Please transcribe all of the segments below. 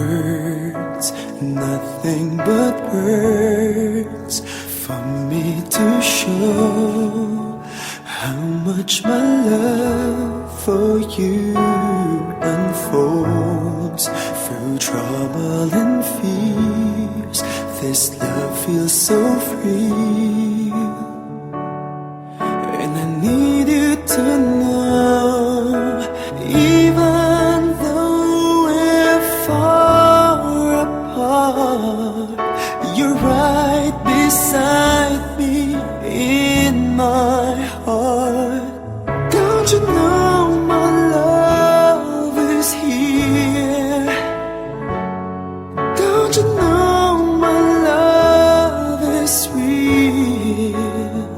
words, nothing but words for me to show how much my love for you unfolds through trouble and fears. This love feels so free, and I need you to know, even though we're far apart, you're right beside me in my heart. Don't you know my love is here? Don't you know my love is real?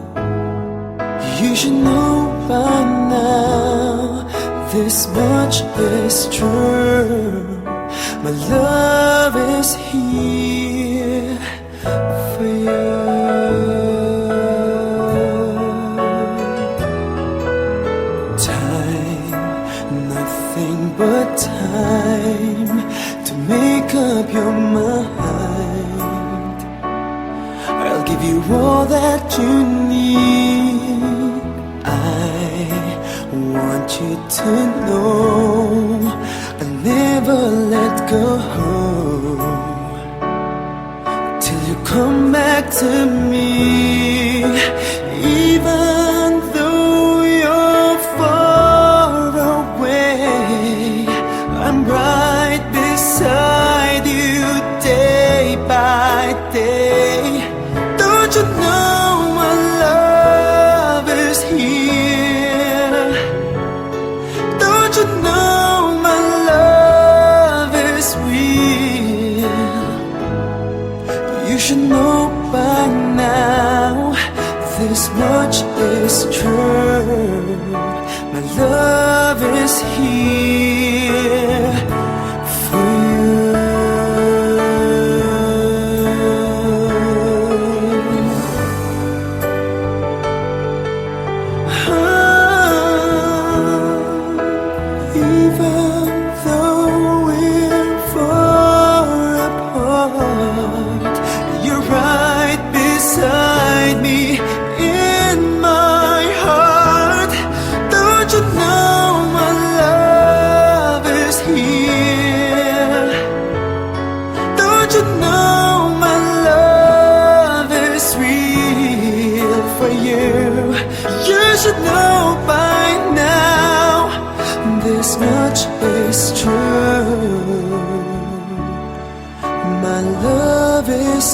You should know by now, this much is true. My love is here for you. Time, nothing but time to make up your mind. I'll give you all that you need. I want you to know I'll never let go till you come back to me. Even though you're far away, I'm right beside you day by day. Don't you know my love is here? Don't you know my love is real? You should know by now, this much is true. My love is here for you. Even though we're far apart, you're right beside me in my heart. Don't you know my love is here? Don't you know my love is real for you? You should know by now, this much is true. My love is